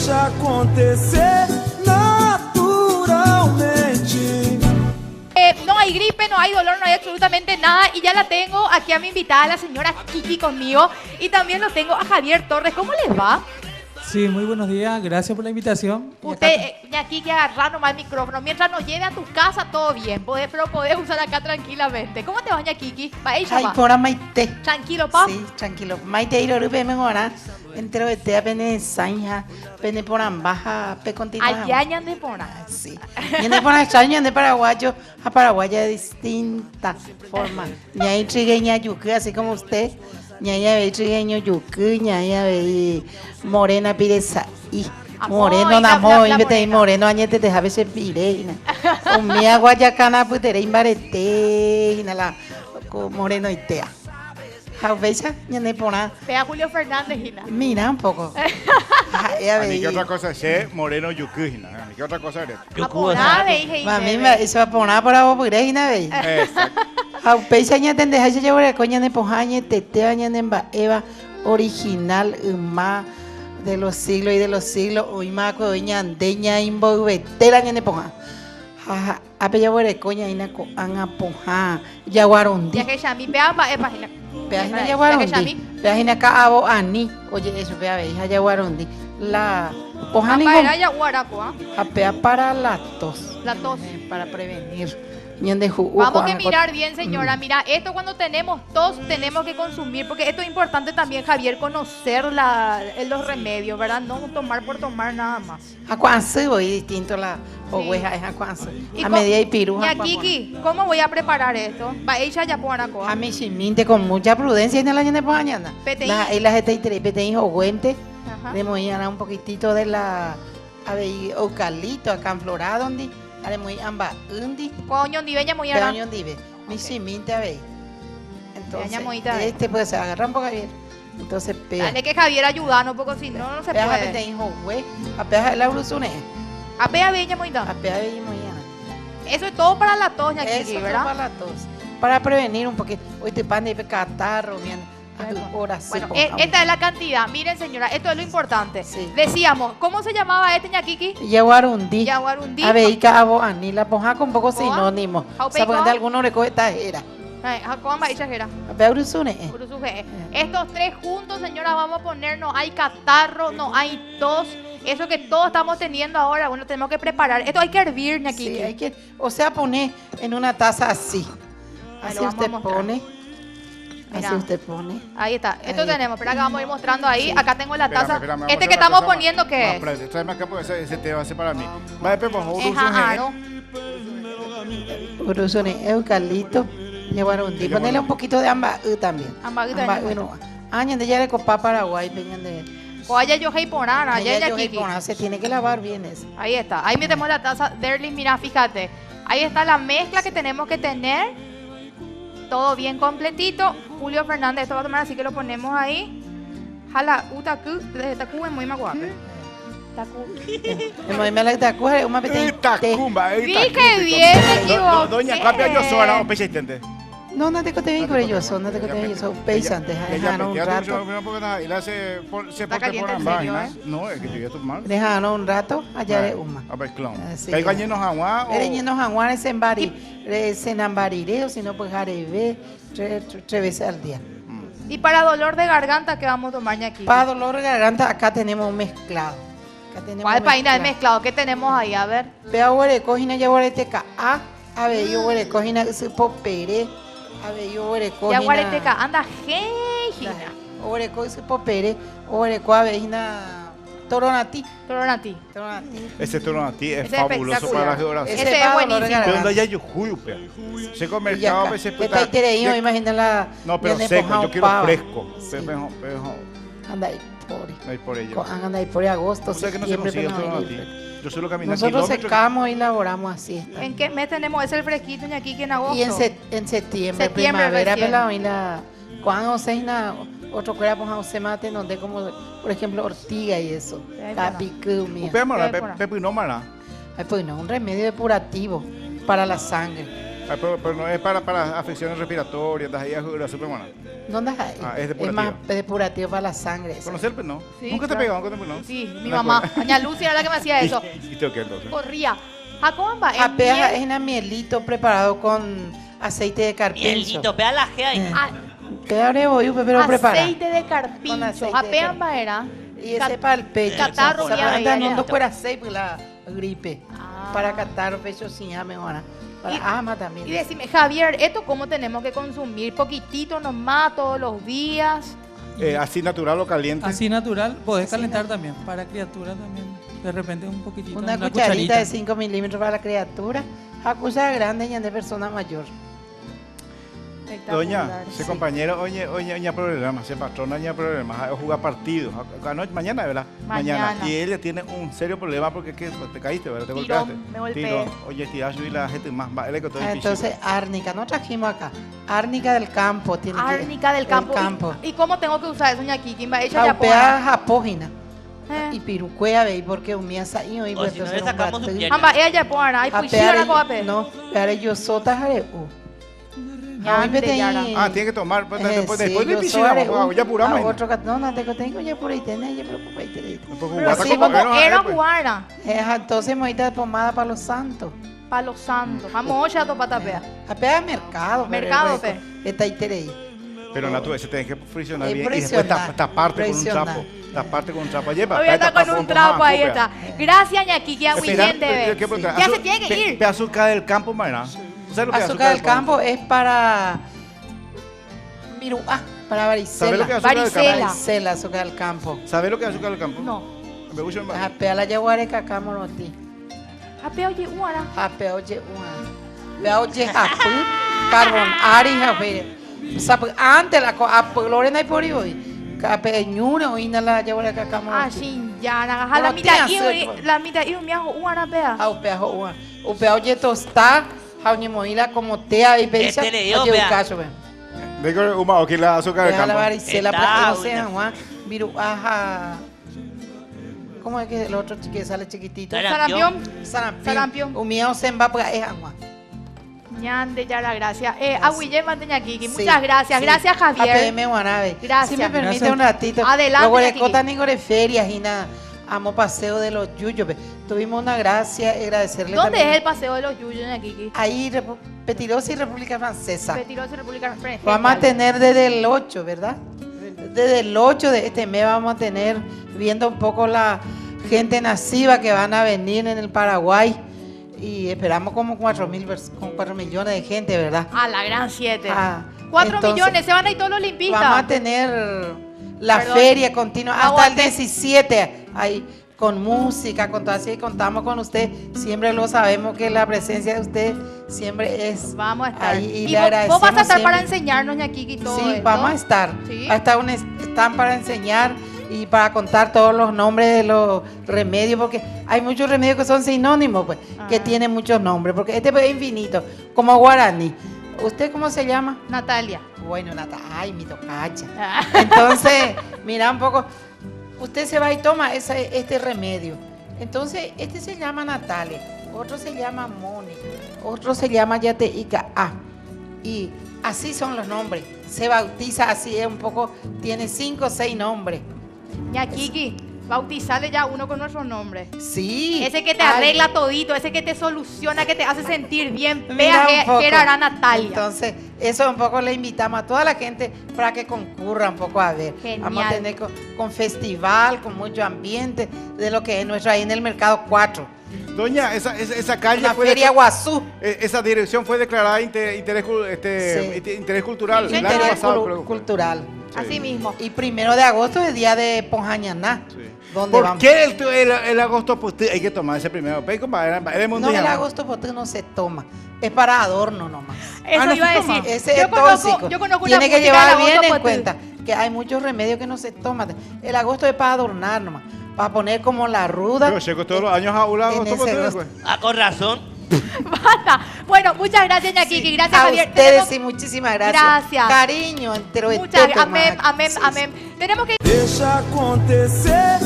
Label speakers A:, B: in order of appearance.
A: deixa acontecer naturalmente.
B: No hay gripe, no hay dolor, no hay absolutamente nada. Y ya la tengo aquí a mi invitada, la señora Kiki, conmigo. Y también lo tengo a Javier Torres. ¿Cómo les va?
C: Sí, muy buenos días. Gracias por la invitación. Y
B: Usted,
C: acá-
B: ya Kiki, agarrar nomás el micrófono. Mientras nos lleve a tu casa, todo bien. Pero podés usar acá tranquilamente. ¿Cómo te va, ña Kiki? Va, ella
D: Ay,
B: va.
D: pora maite.
B: Tranquilo, pa.
D: Sí, tranquilo. Maite iro rupe mengora. Entero de te pene sanja, pene por ambaja, pe continua.
B: Allá ñan de pona.
D: Sí. Ñande por extraño, ñande paraguayo, a paraguaya de distinta forma. Ñay trigueña yuque, así como usted. Ñaya ve trigueño yuque, ñaya ve morena pireza. Y moreno
B: Amoy,
D: namo,
B: la
D: invete
B: morena.
D: moreno añete te jabe se pireina. Umia guayacana putere imbarete, la moreno itea. Jauvecha, ñande pona.
B: Ve a Julio Fernández, Gina.
D: Mira un poco.
E: A mí qué otra cosa es moreno yucujina. A mí qué otra cosa es.
B: Aponá, ve, hija, y
D: Mami,
B: bebe.
D: eso va a poner para vos, porque es ve.
E: Exacto.
D: Jauvecha, ñande deja llevar coña de pojañe, tetea, ñande eva original, ma de los siglos y de los siglos. Hoy maco, hoy ñandeña, imbo, vetera, ñande poja. Apella bore coña, ina ko anga poja, yaguarondi.
B: Ya que Shami, vea, va, página.
D: Peajina
B: Ya
D: yaguarondi. Peajina ka abo ani. Oye, eso, vea, ve, hija yaguarondi. La pojani
B: Acá era ya guarapo, ¿ah?
D: apea para la tos.
B: La tos.
D: Para prevenir. Ñande ju-
B: Vamos que
D: cuando-
B: mirar bien, señora. Mira, esto cuando tenemos tos tenemos que consumir, porque esto es importante también, Javier, conocer los remedios, ¿verdad? No tomar por tomar nada más.
D: Acuanse, voy distinto la oveja es acuanse. A medida y piruja.
B: Ya, Kiki, ¿cómo voy a preparar esto? Va, ella ya pone
D: A mi chiminte con mucha prudencia en la ñande mañana.
B: Peteí.
D: Las peteí jogüente.
B: Ajá.
D: Le voy a dar un poquitito de la eucalipto acá en Florida, donde haré muy amba undi.
B: Coño, diveña muy
D: Pero
B: ara.
D: yo dive, mi chiminte a ver. Entonces,
B: Yaña moita, ve.
D: este puede ser agarrar un poco bien. Entonces, pega.
B: Dale que Javier ayudarnos, porque si no, no se
D: Pega
B: puede.
D: peteí jogüe. Apea la brusune.
B: Apea veña muy da.
D: Apea veí muy ana.
B: Eso es todo para la tos, ya,
D: Eso
B: Kiki,
D: es
B: ¿verdad?
D: para la tos. Para prevenir un poquito. Hoy te pan de catarro, bien. Ahora sí.
B: Bueno,
D: por favor.
B: esta es la cantidad. Miren, señora, esto es lo importante.
D: Sí.
B: Decíamos, ¿cómo se llamaba este, ñaquiqui?
D: Yaguarundi.
B: Yaguarundi.
D: A ver, abo ani la ponja con poco
B: Coa.
D: sinónimo. O
B: Jaupe
D: sea, porque
B: coa.
D: algunos recoge tajera.
B: Jacoba y Shajera.
D: A ver, brusune.
B: Estos tres juntos, señora, vamos a poner, no hay catarro, no hay tos. Eso que todos estamos teniendo ahora, bueno, tenemos que preparar. Esto hay que hervir, ñaquiqui.
D: Sí, hay que, o sea, poner en una taza así.
B: Ahí
D: Así
B: lo vamos a
D: usted
B: mostrar.
D: pone.
B: Mira.
D: Así usted pone.
B: Ahí está. Esto
D: Ahí.
B: tenemos. Espera que vamos a ir mostrando ahí.
D: Sí.
B: Acá tengo la taza.
E: Espérame, vamos a
B: Este
E: hacer
B: que
E: una
B: estamos
E: cosa más.
B: poniendo, ¿qué
E: No,
B: es?
E: espérate, tráeme acá porque ese té va a ser para mí. Va a por favor,
B: Es aro.
D: Brusune, eucalipto, yaguarundi. Ponele un poquito de amba también.
B: Amba también.
D: no. Añan de ya de copa Paraguay, vengan de.
B: Oye, yo hey ponar, allá
D: Ella,
B: ya
D: yo,
B: Kiki.
D: se tiene que lavar bien eso.
B: Ahí está. Ahí metemos la taza. Derly, mira, fíjate. Ahí está la mezcla que tenemos que tener. Todo bien completito. Julio Fernández, esto va a tomar, así que lo ponemos ahí. Jala, utaku, taku es muy más guapo. Taku.
D: El movimiento de Tacuare, una
E: Esta
D: pequeña.
E: cumba, esta
B: Vi que
E: cumba.
B: bien me equivoqué.
E: Doña Capia, yo soy ahora, o peche intente.
D: No, no te conté bien con ellos, no te conté bien, son pesantes, dejaron un rato.
E: Y la se
B: Está
E: porte
B: caliente
E: por
B: en
E: vaina.
B: serio,
E: No, es que yo ya estoy mal.
D: Dejaron un rato allá de Uma.
E: A ver, clon.
D: Así
E: ¿Hay
D: que-
E: llenos agua o...?
D: Ereñenos jaguares en bari, se nambariré o si no pues jarebe tres veces al día.
B: Y para dolor de garganta, ¿qué vamos a tomar, ñaquiqui?
D: Para dolor de garganta acá tenemos un mezclado. Acá tenemos
B: ¿Cuál paina de
D: mezclado.
B: mezclado? ¿Qué tenemos ahí? A ver.
D: Vea huere cojina ya huere teca a ver yo huere cojina se popere a ver yo huere cojina.
B: Ya guareteca, anda, hey, Gina.
D: Huere co se popere huere co a ver hina toronati.
B: Toronati.
E: Ese turno a ti es
B: Ese es
E: fabuloso
B: espectacular.
E: para la geografía.
B: Ese es
D: para dolor de
B: buenísimo.
E: ¿De
D: garganta.
E: dónde hay yujuyu, pe? Seco
D: Y
E: mercado,
D: acá,
E: a veces
D: que está itereído, imagina la.
E: No, pero
D: viene
E: seco,
D: pojao
E: yo quiero
D: pava.
E: fresco.
D: Sí.
E: Pejo,
D: Anda ahí, pobre.
E: no hay por ello.
D: Anda ahí por agosto,
E: O sea que no se
D: septiembre,
E: consigue el
D: pero
E: turno a
D: no
E: ti.
D: hay.
E: Yo solo camino
D: Nosotros
E: kilómetros.
D: secamos y laboramos así. Está.
B: ¿En qué mes tenemos ese el fresquito, ñaquiqui, en agosto?
D: Y en septiembre,
B: Septiembre
D: primavera,
B: recién.
D: pelado, y la. Cuando se na otro cuera pues se mate donde como por ejemplo ortiga y eso.
B: Ay,
D: Capicú, mía.
E: Upé, mara,
B: Qué buena.
E: Pepe no mara.
D: Ay, pues no, un remedio depurativo para la sangre.
E: Pero no es para afecciones respiratorias, das ahí a super buena.
D: No andas ahí.
E: Es depurativo.
D: más depurativo para la sangre. eso.
E: ¿Conocer pues no?
B: Sí,
E: ¿Nunca te
B: claro.
E: pegó? ¿Nunca te pegó?
B: Sí, mi
E: No
B: mamá,
E: acuerdo.
B: doña Lucy era la que me hacía eso.
E: ¿Y tengo qué entonces?
B: Corría. Jacoba,
D: Apea es un mielito preparado con aceite de carpincho.
F: Mielito, pega la G ahí.
D: Peor hoy, pero prepara.
B: aceite de
D: Con
B: carpincho.
D: aceite de
B: Japeamba era.
D: Y ese para el pecho.
B: catarro,
D: Solamente
B: mira,
D: no
B: mira.
D: fuera aceite por la gripe.
B: Ah.
D: Para catarro, pecho sin hambre, ahora. Para
B: Y-
D: ama también.
B: Y decime, Javier, ¿esto cómo tenemos que consumir? Poquitito nomás, todos los días.
E: Así natural o caliente.
C: Así natural, podés calentar también. Para criaturas también. De repente un poquitito.
D: Una cucharita de 5 milímetros para la criatura. A cuchara grande y de persona mayor.
E: Doña,
B: Espectacular.
E: ese compañero, oye, problema, ese patrón, oye, problema, jugar partidos, mañana, ¿verdad?
B: Mañana.
E: Y ella tiene un serio problema porque ¿qué? Te caíste, ¿verdad? Te
B: Tirón,
E: golpeaste.
B: me golpeé.
E: Tirón. Oye, tirazo y la gente más, va, él es que todo el
D: Entonces, árnica, no trajimos acá. Árnica del campo. Tiene que-
B: Árnica del campo. ¿Y cómo tengo que usar eso, doña Kiki? Ella ya
D: Jaupea japógina.
B: pone.
D: Y pirucuea, ve, porque umía saí hoy.
F: O si no, le sacamos su pierna.
B: Amba, ella ya pone. Ay, pues sí, ahora coape.
D: No, pero yo sota jare.
B: Ñande, Yara.
E: tiene que tomar, pues, después
D: sí,
E: de
D: yo
E: piscina,
D: soy
E: vamos, ya apuramos.
D: otro no, no tengo ya por ahí, tenés, ya preocupa y
B: Pero sí, como era guara.
D: entonces moita de pomada para los santos.
B: Para los santos. Vamos, ya topa tapea.
D: Apea mercado.
B: Mercado, pe.
D: Está ahí terei.
E: Pero Natu, ese tenés que friccionar
D: Es
E: bien y después
D: friccionar,
E: taparte con un
D: friccionar.
E: trapo. Taparte con un trapo. Lleva,
B: Hoy está con un trapo, ahí está. Gracias, ña Kiki, a Huyente, ve. Ya se tiene que ir.
E: Azúcar del campo, Mayra. ¿Sabes lo que es
D: Azúcar del campo es para para
E: ¿Sabes lo que
D: varicela.
E: es azúcar del
B: Varicela.
E: campo?
D: Varicela, azúcar del campo.
E: ¿Sabes lo que es azúcar del campo?
B: No.
E: Me gusta más.
D: Apea la yaguare cacamoroti.
B: Apea, oye, guara.
D: Apea oye una. Vea oye japu, carbon ari jape. Antes la Lorena y por hoy. Apea ñure o ina la yaguare cacamoroti.
B: Así, ya, la
D: No
B: mitad,
D: tiene azúcar.
B: la mitad, y un miajo, guara, pea.
D: Upea una. Upea oye tostar, jauñe moila como tea y peisa.
F: Este le dio,
D: Oye
F: vea.
D: caso, ve.
E: Digo, Uma, aquí la azúcar del
D: Deja la
E: campo.
D: varicela,
F: Está
D: pero no
F: buena.
D: sé, Juan. Viru, ajá. ¿Cómo es que el otro que sale chiquitito?
B: Sarampión.
D: Sarampión.
B: Sarampión.
D: Umía se va pues es agua.
B: Ñande, ya la gracia. A Huille, manteña Kiki. Muchas gracias.
D: Sí.
B: Gracias, Javier.
D: APM Guanave.
B: Gracias.
D: Si me permite
C: Gracias.
D: un ratito.
B: Adelante,
D: Luego de
B: Jackie.
D: Cota Ningore ferias y nada. Amo paseo de los yuyos. Ve. Tuvimos una gracia, agradecerle
B: ¿Dónde
D: también.
B: es el paseo de los Yuyos, ña Kiki?
D: Ahí, Petirosa y República Francesa.
B: Petirosa y República Francesa.
D: Vamos a tener desde el 8, ¿verdad? Desde el 8 de este mes vamos a tener, viendo un poco la gente naciva que van a venir en el Paraguay. Y esperamos como 4 millones de gente, ¿verdad?
B: A la gran 7.
D: Ah,
B: 4
D: entonces,
B: millones, se van a ir todos los limpistas.
D: Vamos a tener la
B: Perdón.
D: feria continua hasta el
B: Aguante.
D: 17, ahí con música, con todo así, contamos con usted. Siempre lo sabemos que la presencia de usted siempre es
B: Vamos a estar.
D: ahí. Y
B: Y
D: le
B: vos vas a
D: agradecemos
B: estar para
D: siempre.
B: enseñarnos, ña Kiki, todo
D: Sí,
B: esto.
D: vamos a estar.
B: Sí.
D: Va a estar un stand para enseñar y para contar todos los nombres de los remedios, porque hay muchos remedios que son sinónimos, pues, que
B: Ah.
D: tienen muchos nombres, porque este pues, es infinito, como guaraní. ¿Usted cómo se llama?
B: Natalia.
D: Bueno, ay, mi tocacha.
B: Ah.
D: Entonces, mira un poco, usted se va y toma este remedio. Entonces, este se llama Natalia, otro se llama Mónica, otro se llama Yateica A. Y así son los nombres. Se bautiza así, es un poco, tiene 5 o 6 nombres.
B: ña Kiki, bautizale ya uno con nuestro nombre.
D: Sí.
B: Ese que te
D: Ay,
B: arregla todito, ese que te soluciona, que te hace sentir bien.
D: mira
B: Vea
D: un poco.
B: que era Natalia.
D: Entonces, eso un poco le invitamos a toda la gente para que concurra un poco a ver.
B: Genial.
D: Vamos a tener con festival, con mucho ambiente, de lo que es nuestro ahí en el Mercado 4.
E: Doña, esa calle
D: La
E: fue
D: Feria Guazú.
E: esa dirección fue declarada interés cultural
B: Sí,
E: el año
D: Interés
E: pasado, creo.
D: cultural.
B: Así mismo.
D: Y 1 de agosto es día de Ponjañaná.
E: Sí.
D: Donde
E: ¿Por
D: vamos?
E: qué el agosto pues, hay que tomar ese primero? Pero, compadre, era
D: No,
E: mundial.
D: el agosto porque no se toma. Es para adorno nomás.
B: Eso
E: no
B: iba a
E: se toma.
B: decir.
D: Ese
B: yo
D: es tóxico.
B: conozco, yo conozco
D: Tiene
B: una
D: que
B: música
D: llevar
B: del
D: bien
B: agosto,
D: en
B: pues,
D: cuenta que hay muchos remedios que no se toman. El agosto es para adornar nomás. Para poner como la ruda.
E: Yo llego todos los años a un lado.
D: En
E: ¿cómo
D: ese
E: te
D: agosto.
E: ves?
F: Ah, con razón.
B: Basta. Bueno, muchas gracias, ña Kiki. Gracias,
D: A
B: Javier.
D: ustedes
B: Tenemos-
D: sí, muchísimas gracias.
B: Gracias.
D: Cariño, entero
B: Muchas gracias. Amén, amén,
D: Sí, sí.
B: amén. Tenemos que
A: Deixa acontecer.